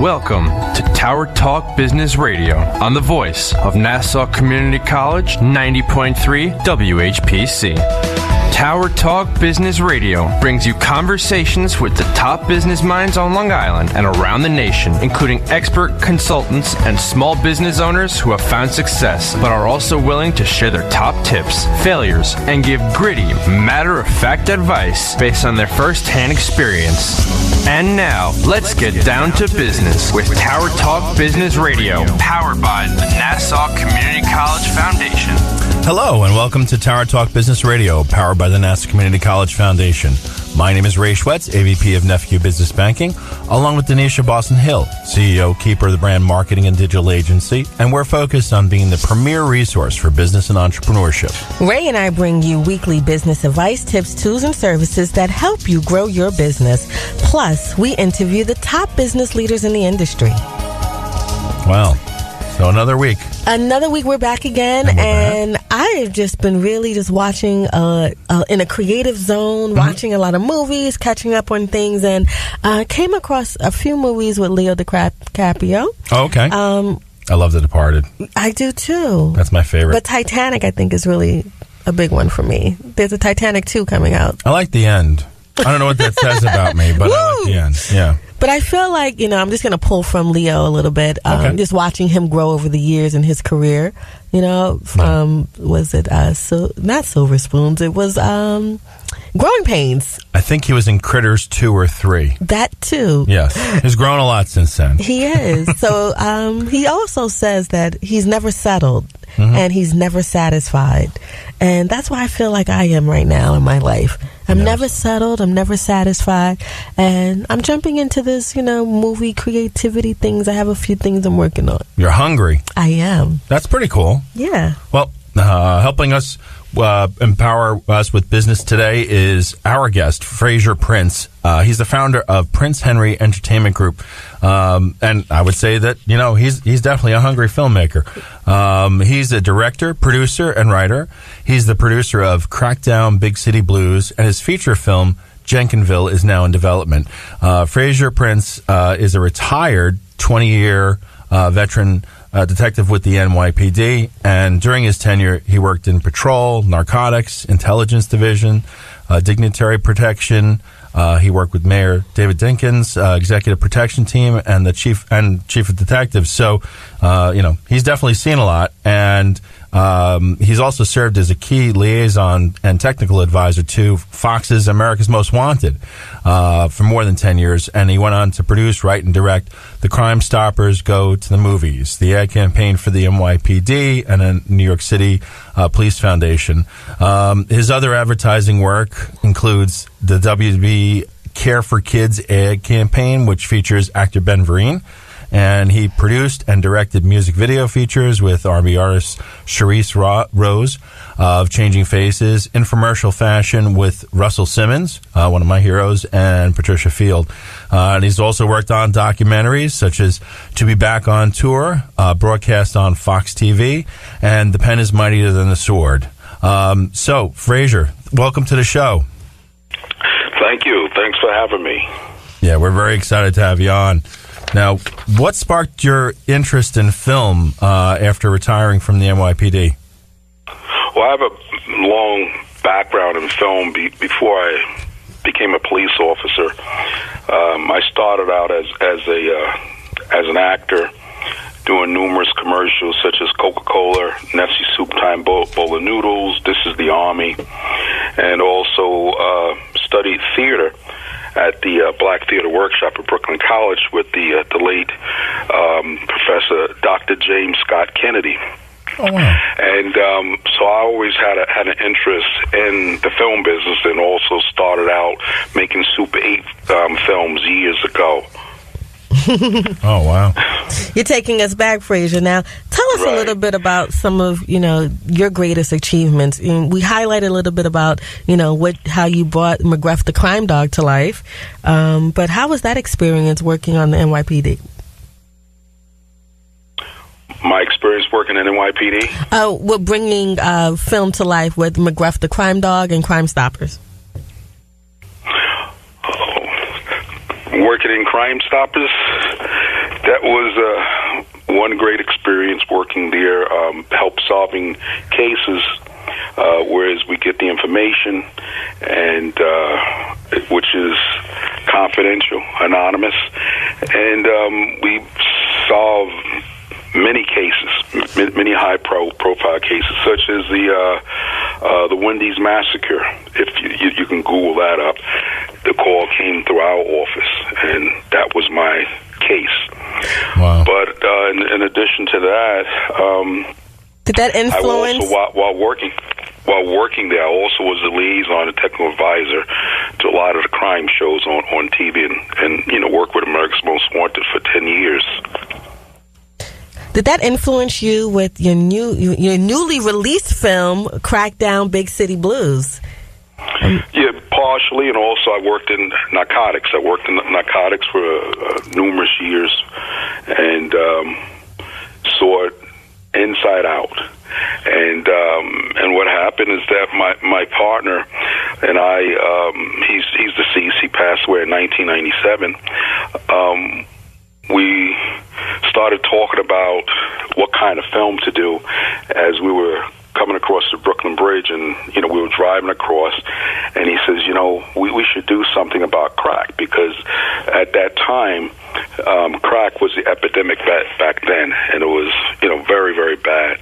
Welcome to Tower Talk Business Radio on the voice of Nassau Community College 90.3 WHPC. Tower Talk Business Radio brings you conversations with the top business minds on Long Island and around the nation, including expert consultants and small business owners who have found success, but are also willing to share their top tips, failures, and give gritty, matter-of-fact advice based on their first-hand experience. And now, let's get down to business with Tower Talk Business Radio, powered by the Nassau Community College Foundation. Hello, and welcome to Tower Talk Business Radio, powered by the Nassau Community College Foundation. My name is Ray Schwetz, AVP of Nephew Business Banking, along with Donyshia Boston Hill, CEO, keeper of the brand marketing and digital agency, and we're focused on being the premier resource for business and entrepreneurship. Ray and I bring you weekly business advice, tips, tools, and services that help you grow your business. Plus, we interview the top business leaders in the industry. Wow. So another week. Another week we're back again, and I have just been really just watching in a creative zone, watching a lot of movies, catching up on things, and came across a few movies with Leo DiCaprio. Oh, okay. I love The Departed. I do too. That's my favorite. But Titanic, I think, is really a big one for me. There's a Titanic 2 coming out. I like the end. I don't know what that says about me, but I like the end. Yeah. But I feel like, I'm just going to pull from Leo a little bit. Just watching him grow over the years in his career, was it, not Silver Spoons, it was Growing Pains. I think he was in Critters 2 or 3. That too. Yes. He's grown a lot since then. He is. So he also says that he's never settled and he's never satisfied. And that's why I feel like I am right now in my life. I'm never settled. I'm never satisfied. And I'm jumping into this, movie creativity things. I have a few things I'm working on. You're hungry. I am. That's pretty cool. Yeah. Well, helping us empower us with business today is our guest, Frazier Prince. He's the founder of Prince Henry Entertainment Group. And I would say that, he's definitely a hungry filmmaker. He's a director, producer, and writer. He's the producer of Crackdown, Big City Blues, and his feature film, Jenkinville, is now in development. Frazier Prince is a retired 20-year veteran detective with the NYPD, and during his tenure, he worked in patrol, narcotics, intelligence division, dignitary protection. He worked with Mayor David Dinkins, executive protection team, and the chief of detectives. So, he's definitely seen a lot, and he's also served as a key liaison and technical advisor to Fox's America's Most Wanted for more than 10 years. And he went on to produce, write, and direct The Crime Stoppers Go to the Movies, the ad campaign for the NYPD and the New York City Police Foundation. His other advertising work includes the WB Care for Kids ad campaign, which features actor Ben Vereen. And he produced and directed music video features with R&B artist Charisse Rose of Changing Faces, infomercial fashion with Russell Simmons, one of my heroes, and Patricia Field. And he's also worked on documentaries such as To Be Back on Tour, broadcast on Fox TV, and The Pen is Mightier Than the Sword. So, Frazier, welcome to the show. Thank you. Thanks for having me. Yeah, we're very excited to have you on. Now, what sparked your interest in film after retiring from the NYPD? Well, I have a long background in film. Before I became a police officer, I started out as an actor, doing numerous commercials such as Coca-Cola, Nestle Soup Time Bowl of Noodles, This is the Army, and also studied theater at the Black Theater Workshop at Brooklyn College with the late Professor Dr. James Scott Kennedy. Oh, wow. And so I always had an interest in the film business, and also started out making Super 8 films years ago. Oh, wow. You're taking us back, Frazier. Now, tell us a little bit about some of, your greatest achievements. We highlighted a little bit about, how you brought McGruff the crime dog to life. But how was that experience working on the NYPD? My experience working in NYPD? We're bringing film to life with McGruff the crime dog and Crime Stoppers. Working in Crime Stoppers? was one great experience working there, help solving cases, whereas we get the information, and which is confidential, anonymous, and we solve many cases, many high-profile cases, such as the Wendy's massacre. If you can Google that up, the call came through our office, and that was my case. Wow. But in addition to that, did that influence? I also, while working there, I also was a liaison, a technical advisor to a lot of the crime shows on TV, and worked with America's Most Wanted for 10 years. Did that influence you with your newly released film, Crackdown, Big City Blues? Yeah, partially, and also I worked in Narcotics. I worked in Narcotics for numerous years, and saw it inside out. And what happened is that my partner and I, he's deceased. He passed away in 1997. We started talking about what kind of film to do as we were coming across the Brooklyn Bridge, and we were driving across, and he says, we should do something about crack, because at that time crack was the epidemic back then, and it was very, very bad.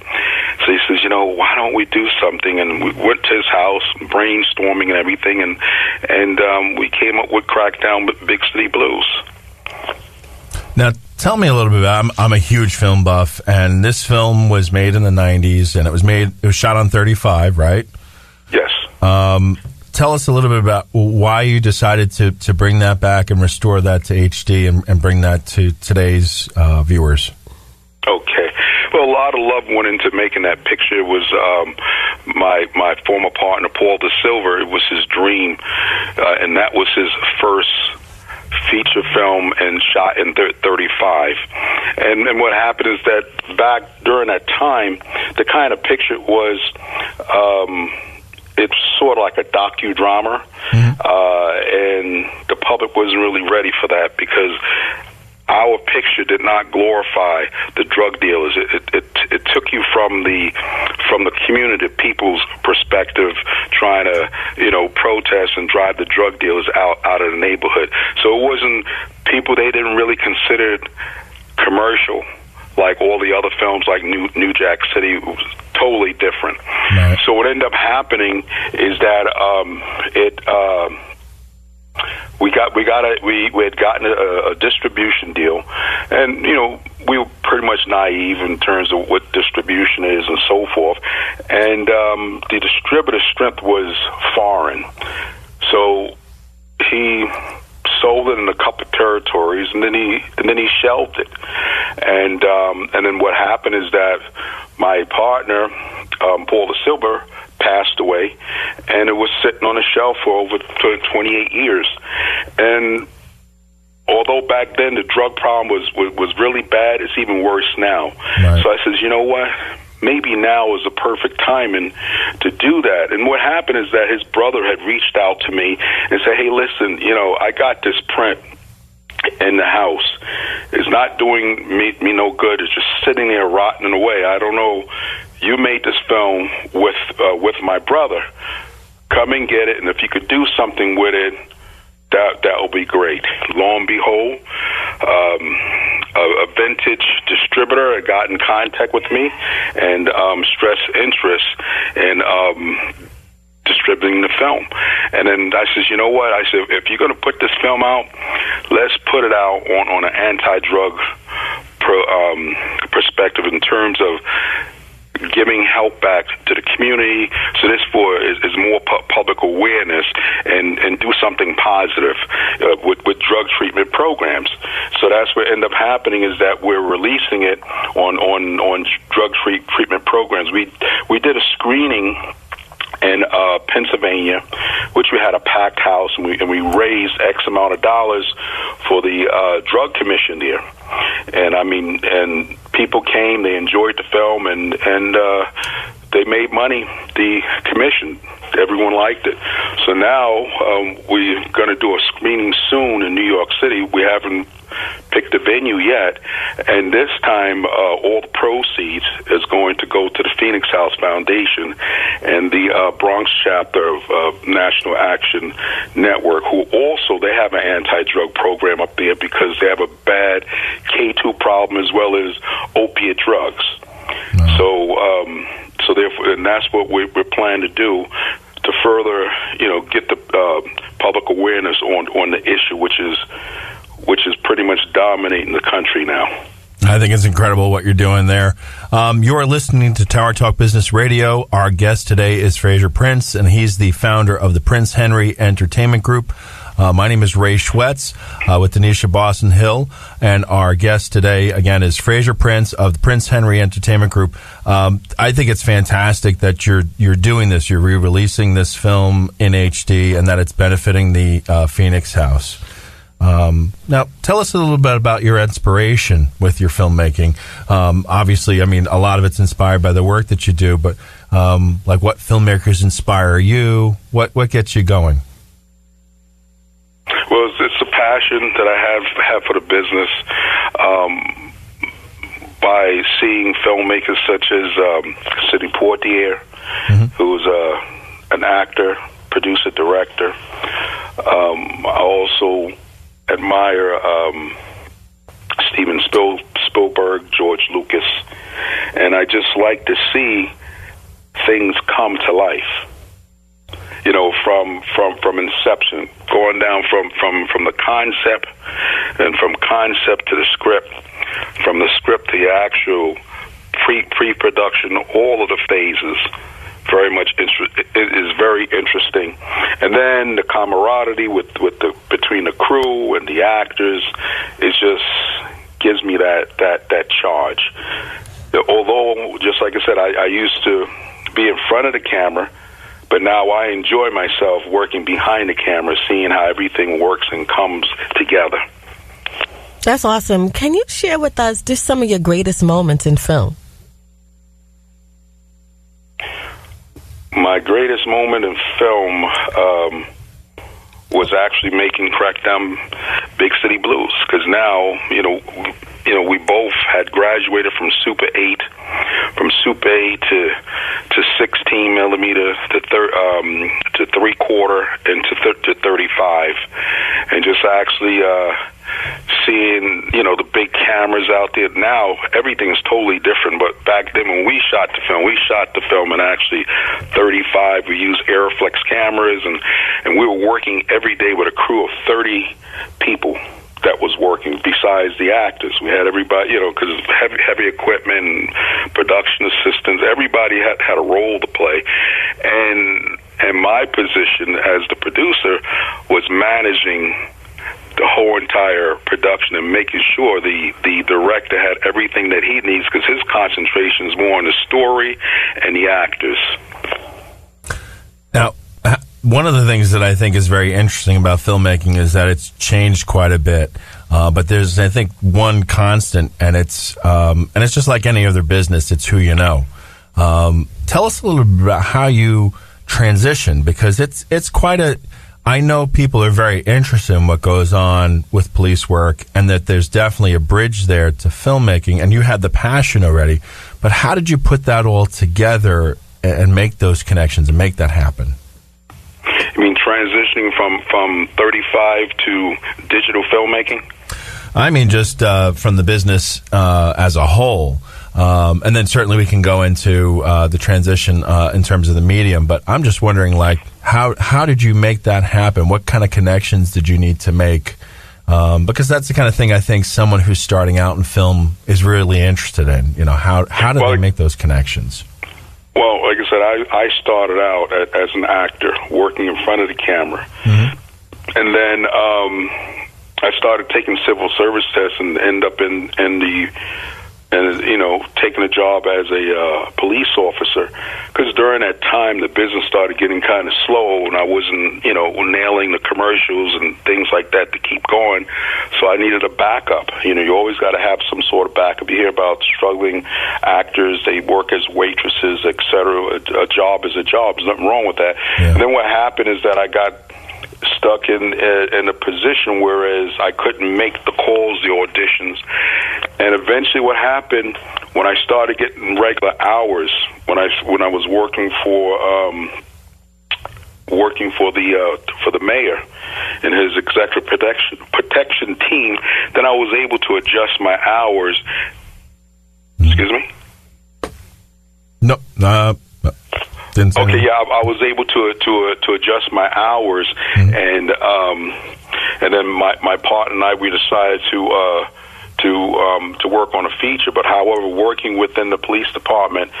So he says, why don't we do something? And we went to his house, brainstorming and everything, and we came up with Crackdown, Big City Blues. Now, tell me a little bit about. I'm a huge film buff, and this film was made in the '90s, and it was shot on 35, right? Yes. Tell us a little bit about why you decided to bring that back and restore that to HD and bring that to today's viewers. Okay. Well, a lot of love went into making that picture. It was my former partner, Paul De Silva. It was his dream, and that was his first feature film and shot in 35. And what happened is that back during that time, the kind of picture was, it's sort of like a docudrama, and the public wasn't really ready for that, because our picture did not glorify the drug dealers. It took you from the community, people's perspective, trying to protest and drive the drug dealers out of the neighborhood. So it wasn't people they didn't really consider commercial like all the other films, like New Jack City. It was totally different. Right. So what ended up happening is that we had gotten a distribution deal, and we were pretty much naive in terms of what distribution is and so forth, and the distributor's strength was foreign, so he sold it in a couple of territories, and then he shelved it, and then what happened is that my partner, Paul De Silva, passed away, and it was sitting on a shelf for over 28 years. And although back then the drug problem was really bad, it's even worse now. Right. So I says, you know what? Maybe now is the perfect timing to do that. And what happened is that his brother had reached out to me and said, hey, listen, I got this print in the house. It's not doing me no good. It's just sitting there rotting away. I don't know. You made this film with my brother. Come and get it, and if you could do something with it, that will be great. Lo and behold, a vintage distributor had got in contact with me and expressed interest in distributing the film. And then I says, you know what? I said, if you're going to put this film out, let's put it out on an anti-drug perspective in terms of giving help back to the community. So this is more public awareness and do something positive with drug treatment programs. So that's what ended up happening, is that we're releasing it on drug treatment programs. We did a screening in Pennsylvania, which we had a packed house, and we raised X amount of dollars for the drug commission there. And people came, they enjoyed the film, and they made money. The commission, everyone liked it. So now we're going to do a screening soon in New York City. We haven't picked a venue yet, And this time, all the proceeds is going to go to the Phoenix House Foundation and the Bronx chapter of National Action Network, who also, they have an anti-drug program up there because they have a bad K2 problem as well as opiate drugs. So therefore, and that's what we're planning to do to further, get the public awareness on the issue, which is pretty much dominating the country now. I think it's incredible what you're doing there. You are listening to Tower Talk Business Radio. Our guest today is Frazier Prince, and he's the founder of the Prince Henry Entertainment Group. My name is Ray Schwetz with Donyshia Boston Hill, and our guest today, again, is Frazier Prince of the Prince Henry Entertainment Group. I think it's fantastic that you're doing this. You're re-releasing this film in HD, and that it's benefiting the Phoenix House. Now, tell us a little bit about your inspiration with your filmmaking. Obviously, I mean, a lot of it's inspired by the work that you do, but like what filmmakers inspire you? What gets you going? Well, it's a passion that I have for the business. By seeing filmmakers such as Sidney Poitier, who's an actor, producer, director. I also admire Steven Spielberg, George Lucas, and I just like to see things come to life. From inception, going down from the concept, and from concept to the script, from the script to the actual pre-production, all of the phases. It is very interesting, and then the camaraderie between the crew and the actors, it just gives me that charge. Although, just like I said, I used to be in front of the camera, but now I enjoy myself working behind the camera, seeing how everything works and comes together. That's awesome. Can you share with us just some of your greatest moments in film? My greatest moment in film was actually making Crackdown Big City Blues, because now, we both had graduated from Super 8, from Super 8 to 16 millimeter to 3/4 and to 35, and just actually seeing the big cameras out there. Now everything is totally different, but back then when we shot the film in actually 35. We used Aeroflex cameras, and we were working every day with a crew of 30 people that was working besides the actors. We had everybody, because it's heavy equipment and production assistants. Everybody had a role to play, and my position as the producer was managing the whole entire production and making sure the director had everything that he needs, because his concentration is more on the story and the actors. Now, one of the things that I think is very interesting about filmmaking is that it's changed quite a bit. But there's, I think, one constant, and it's just like any other business. It's who you know. Tell us a little bit about how you transition, because it's quite a. I know people are very interested in what goes on with police work, and that there's definitely a bridge there to filmmaking, and you had the passion already. But how did you put that all together and make those connections and make that happen? You mean transitioning from 35 to digital filmmaking? I mean just from the business as a whole. And then certainly we can go into the transition in terms of the medium. But I'm just wondering, like, how did you make that happen? What kind of connections did you need to make? Because that's the kind of thing I think someone who's starting out in film is really interested in. How do they make those connections? Well, like I said, I started out as an actor working in front of the camera. Mm-hmm. And then I started taking civil service tests and end up in taking a job as a police officer, because during that time the business started getting kind of slow, and I wasn't nailing the commercials and things like that to keep going, so I needed a backup. You always got to have some sort of backup. You hear about struggling actors, they work as waitresses, etc. A job is a job, there's nothing wrong with that. Yeah. And then what happened is that I got stuck in a position whereas I couldn't make the calls, the auditions, And eventually, what happened when I started getting regular hours, when I was working for the mayor and his executive protection team, then I was able to adjust my hours. Excuse me? No, didn't say okay, yeah, I was able to adjust my hours, and then my partner and I, we decided to work on a feature. But however, working within the police department,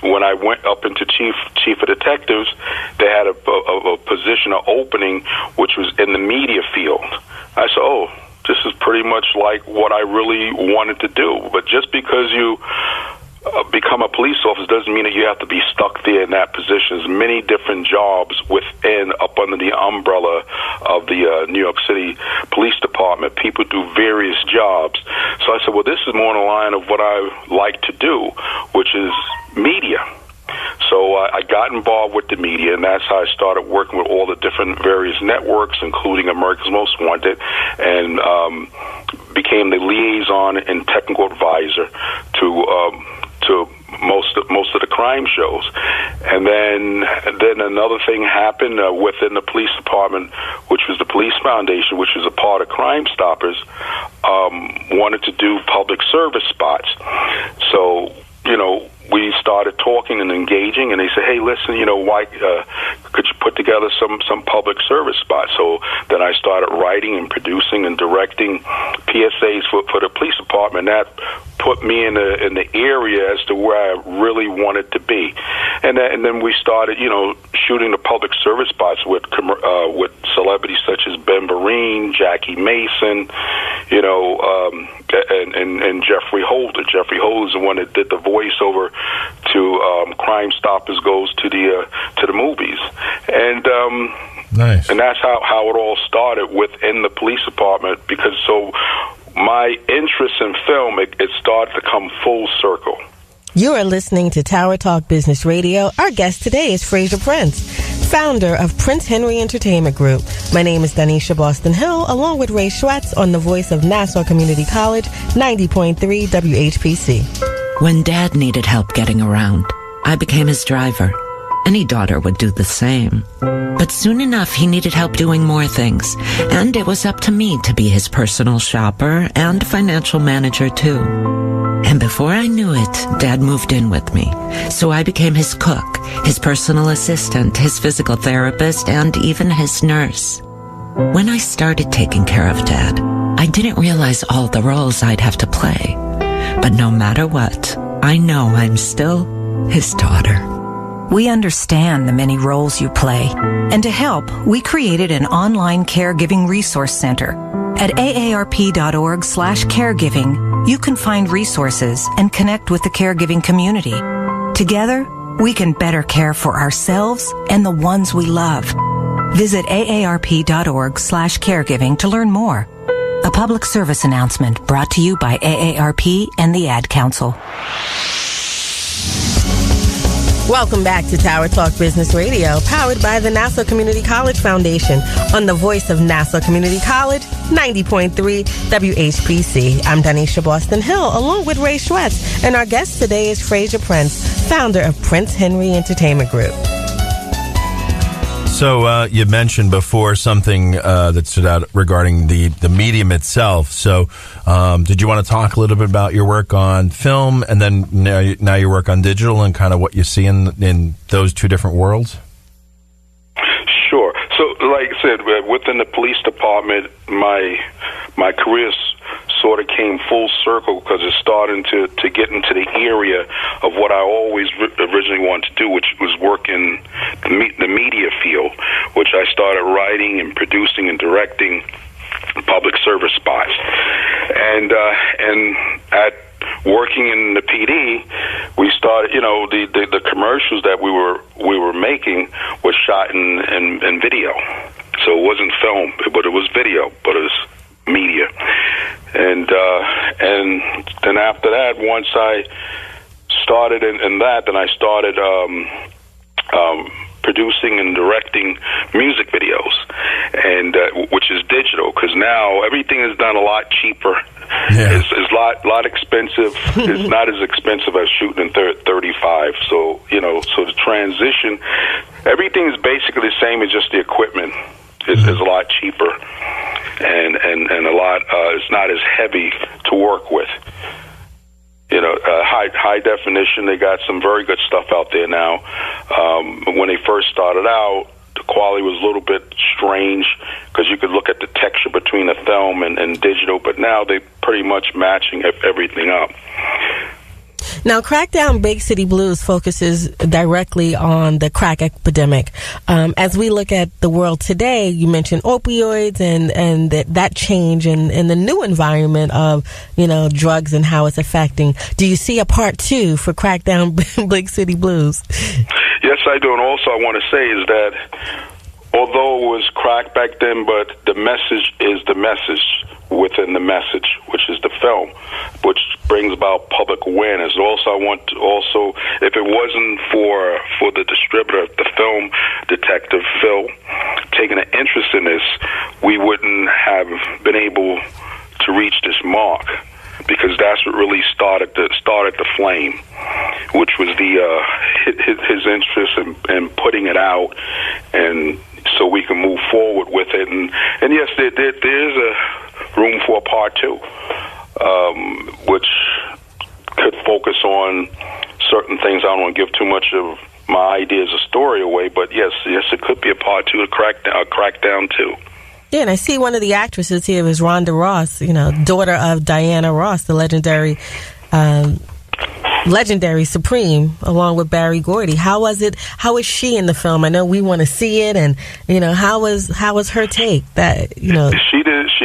when I went up into chief of detectives, they had a position, an opening, which was in the media field. I said, oh, this is pretty much like what I really wanted to do. But just because you become a police officer doesn't mean that you have to be stuck there in that position. There's many different jobs up under the umbrella of the New York City Police Department. People do various jobs. So I said, well, this is more in the line of what I like to do, which is media. So I got involved with the media, and that's how I started working with all the different various networks, including America's Most Wanted, and became the liaison and technical advisor to most of the crime shows. And then another thing happened within the police department, which was the Police Foundation, which was a part of Crime Stoppers, wanted to do public service spots. So, we started talking and engaging, and they said, hey, listen, why could you put together some public service spots? So then I started writing and producing and directing PSAs for the police department. That put me in the area as to where I really wanted to be. And then we started, shooting the public service spots with celebrities such as Ben Vereen, Jackie Mason, and Jeffrey Holder. Jeffrey Holder is the one that did the voiceover to Crime Stoppers Goes to the movies. And nice. And that's how it all started within the police department, because my interest in film, it started to come full circle. You are listening to Tower Talk Business Radio. Our guest today is Frazier Prince, founder of Prince Henry Entertainment Group. My name is Donyshia Boston Hill, along with Ray Schwetz on the voice of Nassau Community College, 90.3 WHPC. When Dad needed help getting around, I became his driver. Any daughter would do the same. But soon enough, he needed help doing more things, and it was up to me to be his personal shopper and financial manager, too. And before I knew it, Dad moved in with me. So I became his cook, his personal assistant, his physical therapist, and even his nurse. When I started taking care of Dad, I didn't realize all the roles I'd have to play. But no matter what, I know I'm still his daughter. We understand the many roles you play. And to help, we created an online caregiving resource center. At aarp.org/caregiving, you can find resources and connect with the caregiving community. Together, we can better care for ourselves and the ones we love. Visit aarp.org/caregiving to learn more. A public service announcement brought to you by AARP and the Ad Council. Welcome back to Tower Talk Business Radio, powered by the Nassau Community College Foundation on the voice of Nassau Community College, 90.3 WHPC. I'm Donyshia Boston Hill, along with Ray Schwetz, and our guest today is Frazier Prince, founder of Prince Henry Entertainment Group. So you mentioned before something that stood out regarding the medium itself. So did you want to talk a little bit about your work on film, and then now your work on digital, and kind of what you see in those two different worlds? Sure. So like I said, within the police department, my career sort of came full circle because it's starting to get into the area of what I always originally wanted to do, which was work in the media field, which I started writing and producing and directing public service spots. And at working in the PD, we started, the commercials that we were making was shot in video. So it wasn't film, but it was video, but it was media. And then after that, once I started in that, then I started producing and directing music videos, and which is digital, because now everything is done a lot cheaper Yeah. It's lot expensive. It's not as expensive as shooting in 35. So so the transition, everything's basically the same. It's just the equipment is a lot cheaper, and a lot. It's not as heavy to work with. High definition. They got some very good stuff out there now. When they first started out, the quality was a little bit strange because you could look at the texture between the film and digital, but now they're pretty much matching everything up. Now, Crackdown Big City Blues focuses directly on the crack epidemic. As we look at the world today, you mentioned opioids and that change in the new environment of, drugs and how it's affecting. Do you see a part 2 for Crackdown Big City Blues? Yes, I do. And also I want to say is that although it was crack back then, but the message is the message within the message, which is the film, which brings about public awareness. Also, if it wasn't for the distributor, the film detective Phil, taking an interest in this, we wouldn't have been able to reach this mark, because that's what really started the flame, which was his interest in putting it out, and so we can move forward with it. And yes, there's a room for a part 2, which could focus on certain things. I don't want to give too much of my ideas or story away, but yes, it could be a part 2 of Crackdown 2. Yeah, and I see one of the actresses here is Rhonda Ross, daughter of Diana Ross, the legendary Supreme, along with Barry Gordy. How is she in the film? I know we want to see it, and how was her take? That she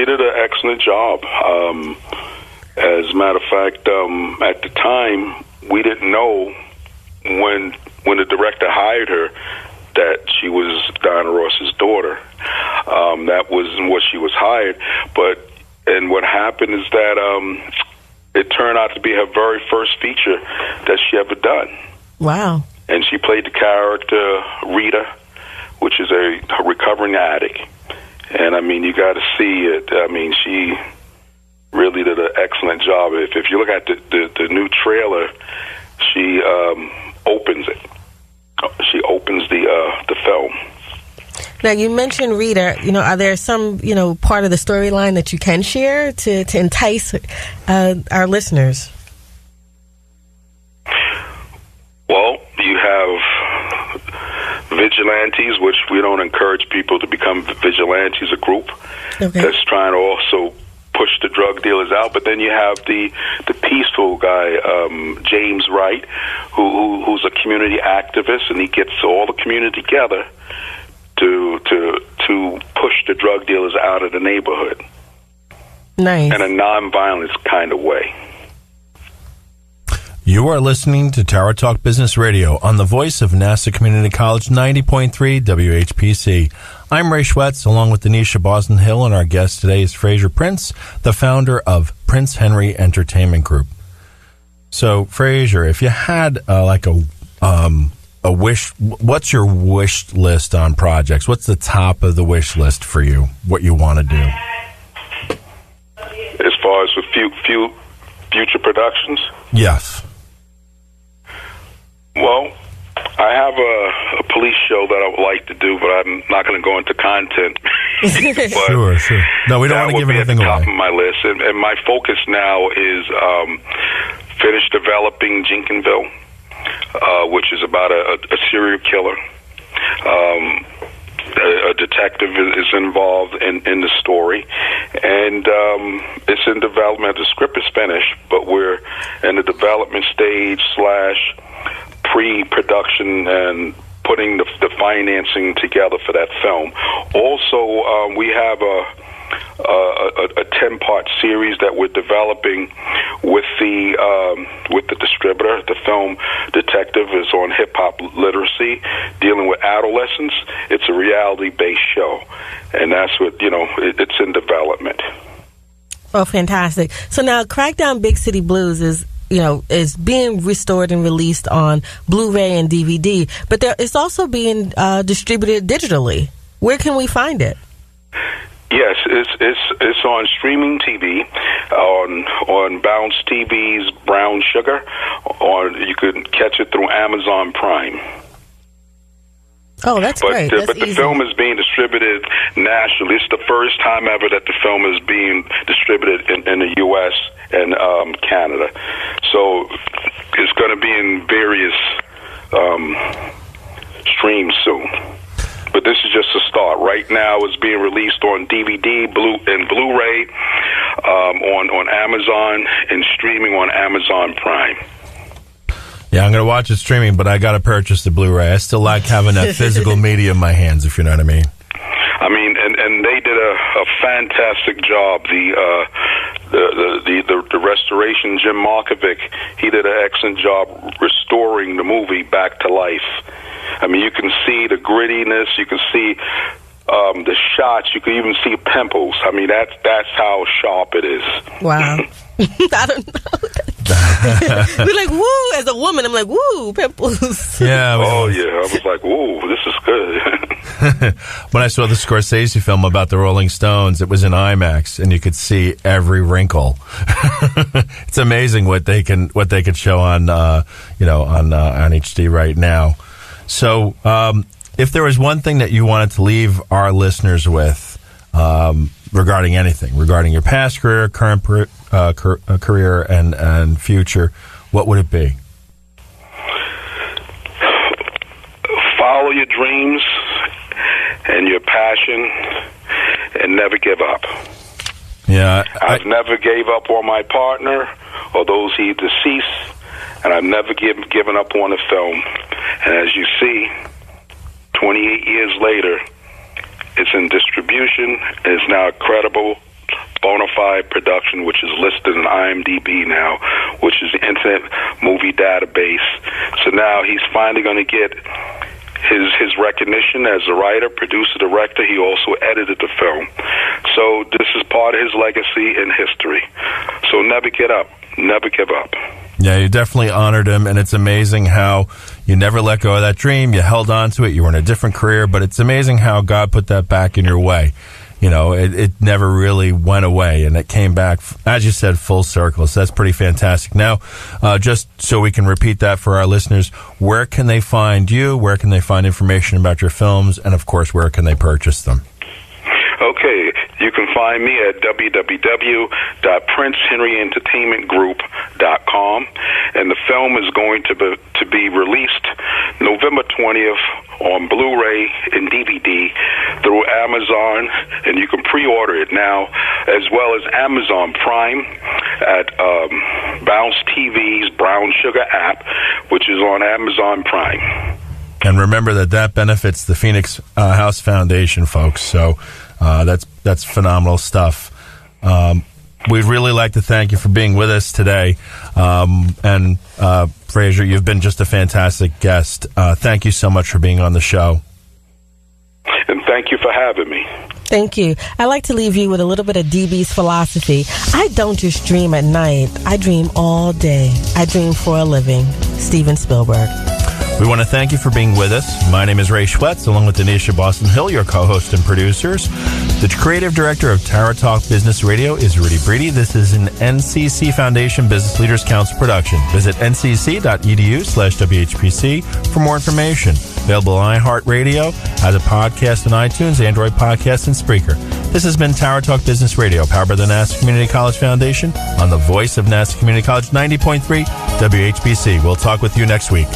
did an excellent job. As a matter of fact, at the time, we didn't know when the director hired her that she was Diana Ross's daughter. That wasn't what she was hired. And what happened is that it turned out to be her very first feature that she ever done. Wow. And she played the character Rita, which is a recovering addict. And, you got to see it. She really did an excellent job. If you look at the new trailer, she opens it. She opens the film. Now, you mentioned Rita. Are there some, part of the storyline that you can share to entice our listeners? Well, you have vigilantes, which we don't encourage people to become vigilantes, a group that's trying to also push the drug dealers out. But then you have the peaceful guy, James Wright, who's a community activist, and he gets all the community together to push the drug dealers out of the neighborhood. Nice. In a non-violence kind of way. You are listening to Tower Talk Business Radio on the voice of Nassau Community College 90.3 WHPC. I'm Ray Schwetz, along with Donyshia Boston Hill, and our guest today is Frazier Prince, the founder of Prince Henry Entertainment Group. So, Frazier, if you had a wish, what's your wish list on projects? What's the top of the wish list for you? What you want to do? As far as with future productions? Yes. Well, I have a police show that I would like to do, but I'm not going to go into content. Sure. No, we don't want to give anything away. That would be at the top of my list, and my focus now is finish developing Jenkinsville, which is about a serial killer. A detective is involved in the story, and it's in development. The script is finished, but we're in the development stage / pre-production and putting the financing together for that film. Also, we have a 10-part series that we're developing with the distributor. The film Detective is on hip-hop literacy, dealing with adolescents. It's a reality-based show, and that's what, it's in development. Oh, fantastic. So now Crackdown Big City Blues is being restored and released on Blu-ray and DVD, but it's also being distributed digitally. Where can we find it? Yes, it's on streaming TV on on Bounce TV's Brown Sugar, or you can catch it through Amazon Prime. Oh, that's great. That's but the film is being distributed nationally. It's the first time ever that the film is being distributed in the U.S. and Canada. So it's going to be in various streams soon. But this is just a start. Right now, it's being released on DVD, and Blu-ray, on Amazon, and streaming on Amazon Prime. Yeah, I'm going to watch it streaming, but I got to purchase the Blu-ray. I still like having that physical media in my hands, if you know what I mean. I mean, and they did a fantastic job. The restoration, Jim Markovic, he did an excellent job restoring the movie back to life. I mean, you can see the grittiness. You can see the shots. You can even see pimples. I mean, that's how sharp it is. Wow. I don't know. We're like, woo, as a woman, I'm like, woo, pimples. Yeah. Oh, yeah. I was like, woo, this is good. When I saw the Scorsese film about the Rolling Stones, it was in IMAX, and you could see every wrinkle. It's amazing what they can show on on HD right now. So, if there was one thing that you wanted to leave our listeners with, regarding anything, regarding your past career, current career, and future, what would it be? Follow your dreams and your passion, and never give up. Yeah, I've never gave up on my partner or those he deceased, and I've never given up on a film. And as you see, 28 years later, it's in distribution. It's now a credible, bona fide production, which is listed in IMDb now, which is the Internet Movie Database. So now he's finally going to get his recognition as a writer, producer, director. He also edited the film. So this is part of his legacy and history. So never get up. Never give up. Yeah, you definitely honored him, and it's amazing how you never let go of that dream. You held on to it. You were in a different career, but it's amazing how God put that back in your way. You know, it never really went away, and it came back, as you said, full circle. So that's pretty fantastic. Now, just so we can repeat that for our listeners, where can they find you? Where can they find information about your films? And, of course, where can they purchase them? Okay, you can find me at www.princehenryentertainmentgroup.com, and the film is going to be released November 20th on Blu-ray and DVD through Amazon, and you can pre-order it now, as well as Amazon Prime at Bounce TV's Brown Sugar app, which is on Amazon Prime. And remember that benefits the Phoenix House Foundation, folks. So that's phenomenal stuff. We'd really like to thank you for being with us today. And Frazier, you've been just a fantastic guest. Thank you so much for being on the show. And thank you for having me. Thank you. I'd like to leave you with a little bit of DB's philosophy. I don't just dream at night. I dream all day. I dream for a living. Steven Spielberg. We want to thank you for being with us. My name is Ray Schwetz, along with Donyshia Boston Hill, your co-host and producers. The creative director of Tower Talk Business Radio is Rudy Breedy. This is an NCC Foundation Business Leaders Council production. Visit ncc.edu/WHPC for more information. Available on iHeartRadio, as a podcast on iTunes, Android Podcasts, and Spreaker. This has been Tower Talk Business Radio, powered by the Nassau Community College Foundation on the voice of Nassau Community College 90.3 WHPC. We'll talk with you next week.